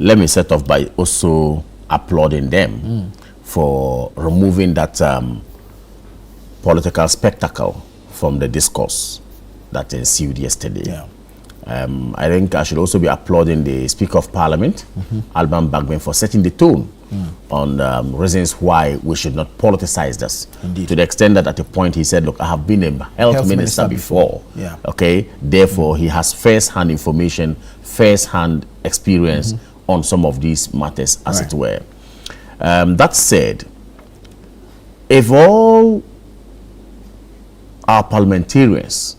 let me set off by also applauding them for removing that political spectacle from the discourse that ensued yesterday. Yeah. I think I should also be applauding the Speaker of Parliament, Alban Bagbin, for setting the tone on reasons why we should not politicize this. Indeed. To the extent that at a point he said, look, I have been a health minister before. Yeah. Okay, therefore he has first-hand information, first-hand experience on some of these matters, as it were. That said, if all our parliamentarians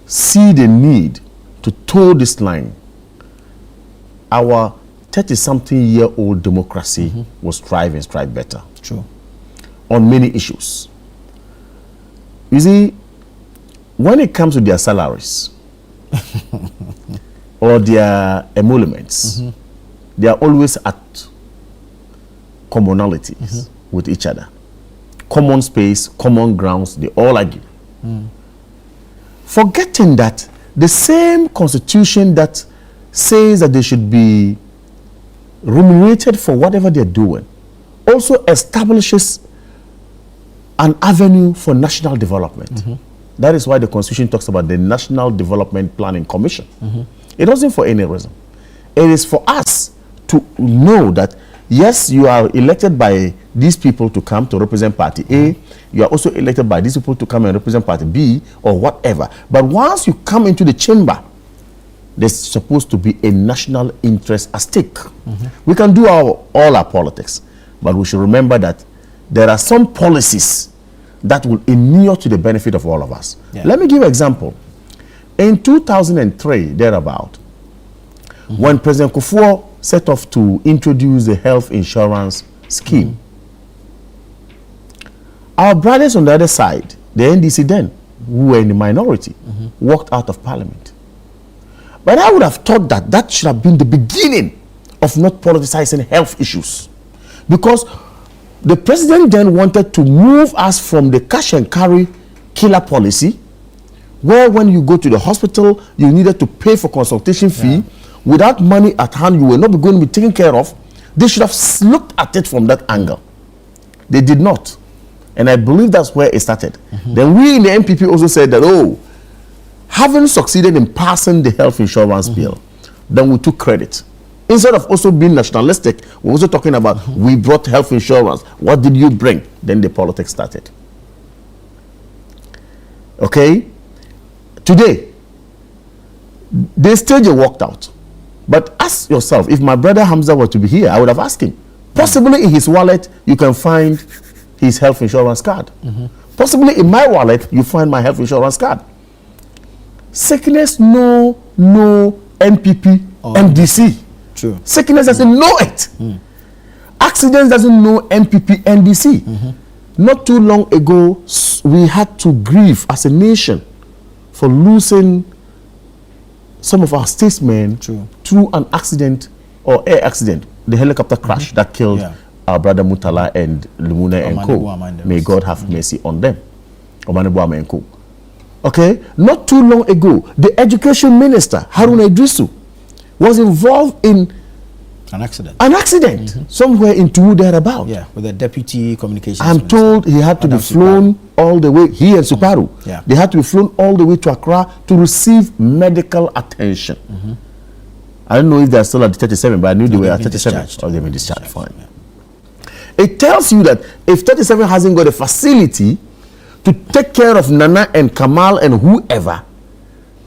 see the need to toe this line, our 30-something-year-old democracy will strive and strive better. True. On many issues. You see, when it comes to their salaries or their emoluments, they are always at commonalities with each other. Common space, common grounds, they all argue. Forgetting that the same constitution that says that they should be remunerated for whatever they're doing also establishes an avenue for national development. That is why the constitution talks about the National Development Planning Commission. It wasn't for any reason. It is for us to know that, yes, you are elected by these people to come to represent party A, you are also elected by these people to come and represent party B or whatever. But once you come into the chamber, there's supposed to be a national interest at stake. We can do all our politics, but we should remember that there are some policies that will inure to the benefit of all of us. Let me give an example. In 2003, thereabout, when President Kufuor set off to introduce the health insurance scheme, our brothers on the other side, the NDC then, who were in the minority, walked out of parliament. But I would have thought that that should have been the beginning of not politicizing health issues. Because the president then wanted to move us from the cash and carry killer policy, where when you go to the hospital, you needed to pay for consultation fee. Without money at hand, you will not be going to be taken care of. They should have looked at it from that angle. They did not. And I believe that's where it started. Then we in the NPP also said that, oh, having succeeded in passing the health insurance bill, then we took credit. Instead of also being nationalistic, we're also talking about we brought health insurance. What did you bring? Then the politics started. Okay? Today, the stage walked out. But ask yourself, if my brother Hamza were to be here, I would have asked him. Possibly in his wallet, you can find his health insurance card. Possibly in my wallet, you find my health insurance card. Sickness, no NPP, NDC. True. Sickness doesn't know it. Accidents doesn't know NPP, NDC. Not too long ago, we had to grieve as a nation for losing some of our statesmen through an accident or air accident, the helicopter crash that killed our brother Mutala and Lumune and Co. May God have mercy on them. Omanebuama and Co. Okay, not too long ago, the education minister, Haruna Idrisu, was involved in an accident. Somewhere in Tuwu thereabout. Yeah, with the deputy communications I'm minister. told he had to be flown all the way, he and Suparu. They had to be flown all the way to Accra to receive medical attention. I don't know if they're still at 37, but I knew they were at 37. Or they've been discharged, fine. It tells you that if 37 hasn't got a facility to take care of Nana and Kamal and whoever,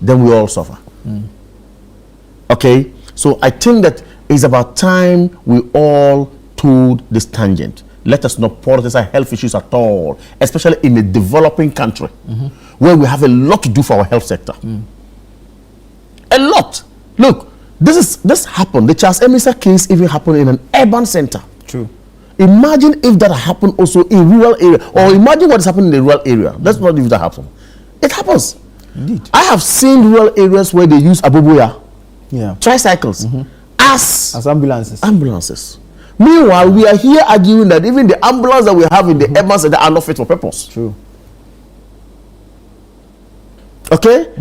then we all suffer. Okay? So I think that it's about time we all toed this tangent. Let us not politicize health issues at all, especially in a developing country where we have a lot to do for our health sector. A lot. Look, this happened. The Charles Amissah case even happened in an urban center. True. Imagine if that happened also in rural area, or imagine what is happening in the rural area. That's not if that happens. It happens. Indeed. I have seen rural areas where they use aboboya, tricycles, as ambulances. Meanwhile, we are here arguing that even the ambulance that we have in the urban center are not fit for purpose. True. Okay?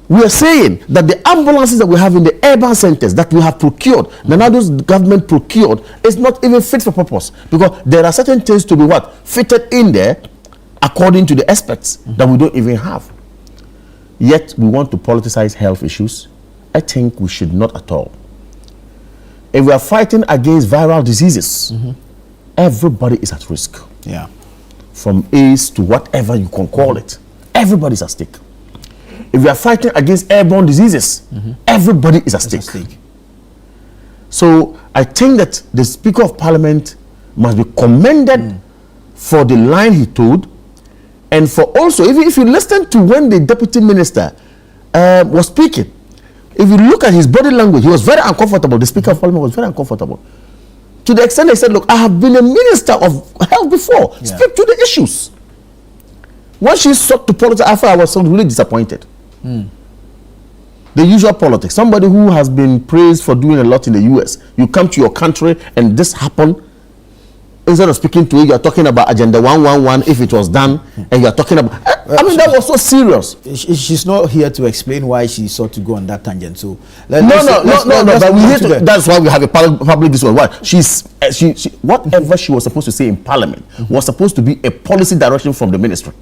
we are saying that the ambulances that we have in the urban centers that we have procured, Nanado's government procured, is not even fit for purpose, because there are certain things to be what fitted in there according to the experts that we don't even have. Yet we want to politicize health issues. I think we should not at all. If we are fighting against viral diseases, everybody is at risk. Yeah. From AIDS to whatever you can call it, everybody's at stake. If we are fighting against airborne diseases, everybody is at stake. So I think that the Speaker of Parliament must be commended for the line he told, and for also, even if you listen to when the Deputy Minister was speaking, if you look at his body language, he was very uncomfortable. The Speaker of Parliament was very uncomfortable. To the extent they said, look, I have been a Minister of Health before. Yeah. Speak to the issues. When she sought to politics, I was really disappointed. The usual politics. Somebody who has been praised for doing a lot in the US, you come to your country and this happened. Instead of speaking to you, you are talking about Agenda 111 if it was done, and you are talking about. I mean, that was so serious. She's not here to explain why she sought to go on that tangent. So no. But we need to. That's why we have a public discourse. Why she whatever she was supposed to say in Parliament was supposed to be a policy direction from the ministry.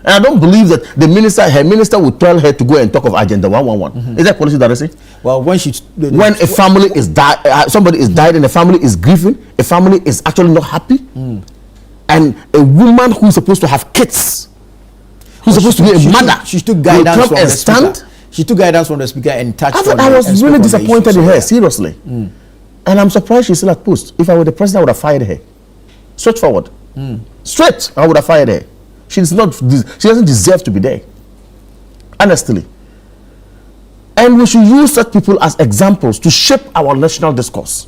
And I don't believe that her minister would tell her to go and talk of Agenda 111. Is that policy direction? Well, when a family is somebody is died and the family is grieving, a family is actually not happy, and a woman who's supposed to have kids, who's supposed to be a mother, she took guidance from the speaker. She took guidance from the speaker and touched on. I was really disappointed in her, seriously, and I'm surprised she's still at post. If I were the president, I would have fired her. Straightforward, straight. I would have fired her. She doesn't deserve to be there, honestly. And we should use such people as examples to shape our national discourse.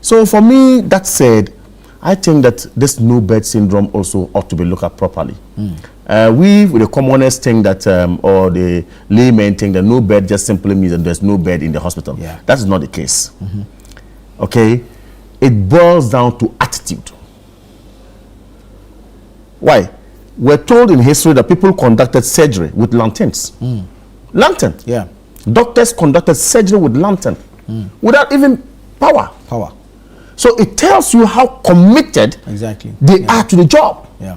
So for me, that said, I think that this no bed syndrome also ought to be looked at properly. We, with the commoners, think that, or the laymen think that no bed just simply means that there's no bed in the hospital. Yeah. That is not the case. Okay? It boils down to attitude. Why? We're told in history that people conducted surgery with lanterns. Lantern. Yeah. Doctors conducted surgery with lantern without even power. So it tells you how committed they are to the job. Yeah.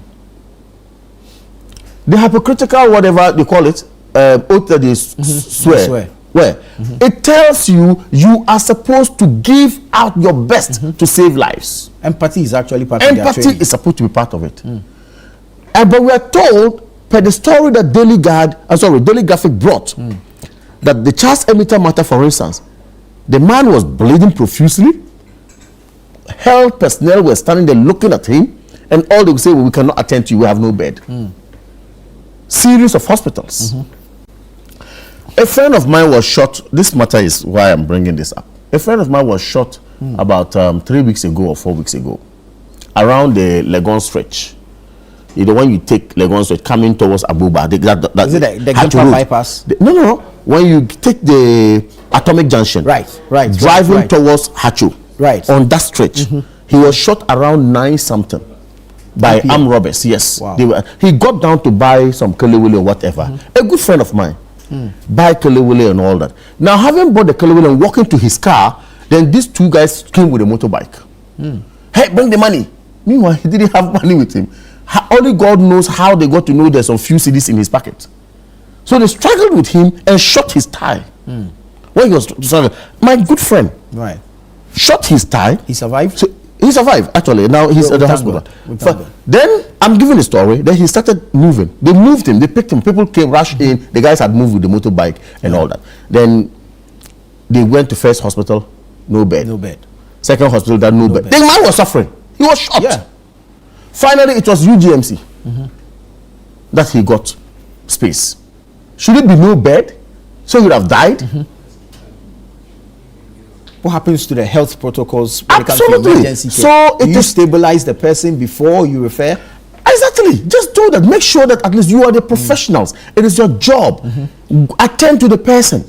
The hypocritical, whatever they call it, oath that they swear. Where it tells you are supposed to give out your best to save lives. Empathy is actually part of it. Empathy is supposed to be part of it. But we are told, per the story that Daily Graphic brought, that the Charles Amissah matter, for instance, the man was bleeding profusely. Health personnel were standing there looking at him, and all they would say, well, we cannot attend to you, we have no bed. Series of hospitals. A friend of mine was shot. This matter is why I'm bringing this up. A friend of mine was shot about 3 weeks ago or 4 weeks ago around the Legon stretch. You know, when you take Legon stretch coming towards Abuba, is it the Gimpa bypass? No. When you take the Atomic Junction, driving towards Hachu, on that stretch, he was shot around 9 something by armed robbers. Yes, wow. He got down to buy some kelewele or whatever. A good friend of mine, buy kelewele and all that. Now, having bought the kelewele and walking to his car, then these two guys came with a motorbike. Hey, bring the money. Meanwhile, he didn't have money with him. Only God knows how they got to know there's some few CDs in his pocket. So they struggled with him and shot his tie. When he was struggling, my good friend, shot his tie. He survived? So he survived, actually. Now he's at the hospital. Then I'm giving the story. Then he started moving. They moved him. They picked him. People came, rushed in. The guys had moved with the motorbike and all that. Then they went to first hospital, no bed. Second hospital, no bed. The man was suffering. He was shot. Finally, it was UGMC that he got space. Should it be no bed? So he would have died? What happens to the health protocols when Absolutely. it comes to emergency care? So do you stabilize the person before you refer? Exactly. Just do that. Make sure that at least you are the professionals. It is your job. Attend to the person.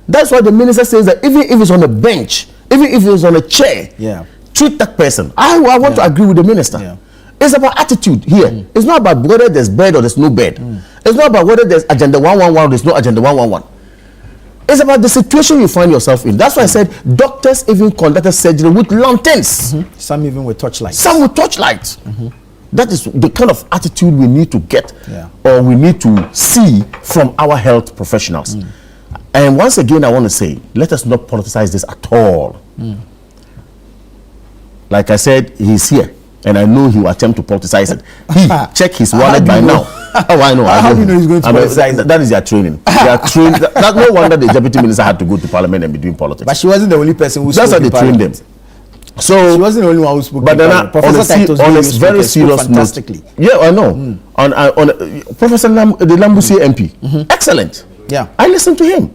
That's why the minister says that even if it's on a bench, even if it's on a chair, treat that person. I want to agree with the minister. It's about attitude here. It's not about whether there's bed or there's no bed. It's not about whether there's agenda 111 or there's no agenda 111. It's about the situation you find yourself in. That's why I said doctors even conducted surgery with lanterns. Some even with torchlights. Some with torchlights. That is the kind of attitude we need to get, or we need to see from our health professionals. And once again, I want to say, let us not politicize this at all. Like I said, he's here, and I know he will attempt to politicize it. Check his wallet by now. Oh, I know. How do you know he's going to politicize it? That is their training. They are trained. That's no wonder the deputy minister had to go to parliament and be doing politics. But she wasn't the only person who spoke. That's how they trained them. So she wasn't the only one who spoke. But then on a very serious note, yeah, I know. On Professor the Lambusie MP, excellent. Yeah, I listened to him.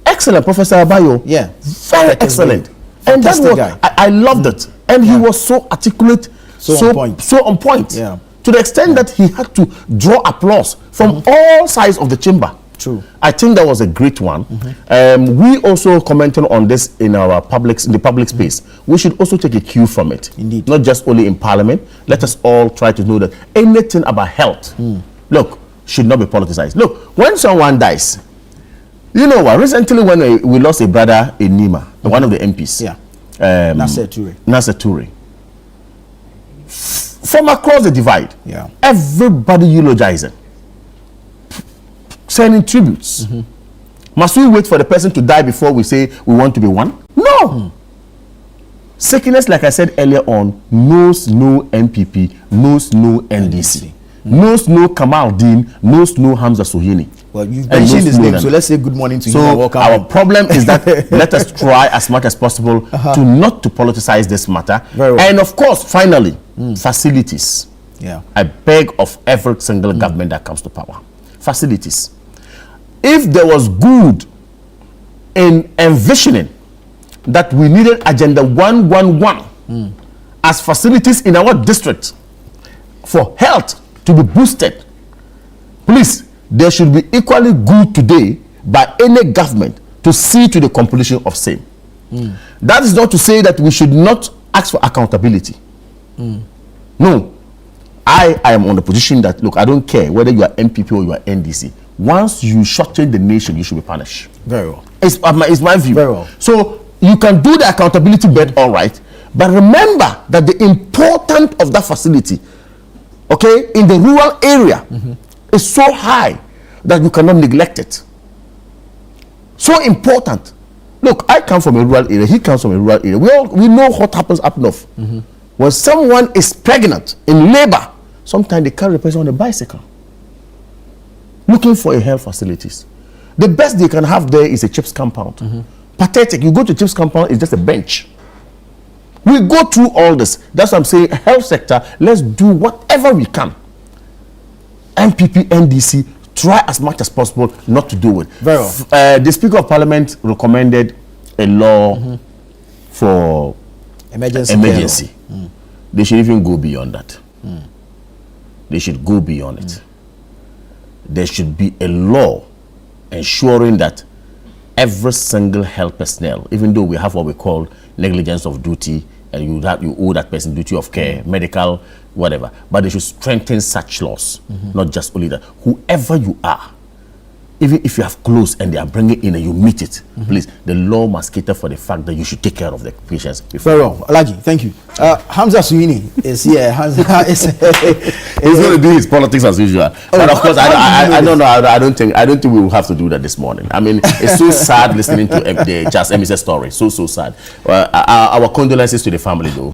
Excellent, Professor Abayo. Yeah, very excellent. And that's what I loved it. And he was so articulate, so on point. Yeah. To the extent that he had to draw applause from all sides of the chamber. True. I think that was a great one. We also commented on this in the public space. We should also take a cue from it. Indeed. Not just only in parliament. Let us all try to know that anything about health, look, should not be politicized. Look, when someone dies, you know what? Recently, when we lost a brother in Nima, one of the MPs. Yeah. Nasser Toure. From across the divide, everybody eulogizing, sending tributes. Must we wait for the person to die before we say we want to be one? No. Sickness, like I said earlier on, knows no NPP, knows no NDC, knows no Kamal-Deen, knows no Hamza Sohini. Well, you've mentioned his name, so let's say good morning to you. So our problem is that let us try as much as possible to not to politicize this matter. And of course, finally, facilities. Yeah. I beg of every single government that comes to power. Facilities. If there was good in envisioning that we needed Agenda 111 as facilities in our district for health to be boosted, please, there should be equally good today by any government to see to the completion of same. That is not to say that we should not ask for accountability. No. I am on the position that, look, I don't care whether you are NPP or you are NDC. Once you shorten the nation, you should be punished. Very well. It's my view. Very well. So you can do the accountability bit, all right, but remember that the importance of that facility, okay, in the rural area is so high that you cannot neglect it. So important. Look, I come from a rural area. He comes from a rural area. We know what happens up north. When someone is pregnant in labor, sometimes they carry the person on a bicycle looking for a health facilities. The best they can have there is a CHIPS compound. Pathetic. You go to CHIPS compound, it's just a bench. We go through all this. That's what I'm saying. Health sector, let's do whatever we can. NPP, NDC, try as much as possible not to do it. Very well. The Speaker of Parliament recommended a law for emergency. They should even go beyond that. They should go beyond it. There should be a law ensuring that every single health personnel, even though we have what we call negligence of duty, and you owe that person duty of care, medical, whatever, but they should strengthen such laws, not just only that. Whoever you are, even if you have clothes and they are bringing in and you meet it, please, the law must cater for the fact that you should take care of the patients. Very well. Alhaji, thank you. Hamza Sohini is here. He's going to do his politics as usual. But of course, I don't know. I don't think we will have to do that this morning. I mean, it's so sad listening to the Charles Amissah story. So sad. Our condolences to the family, though.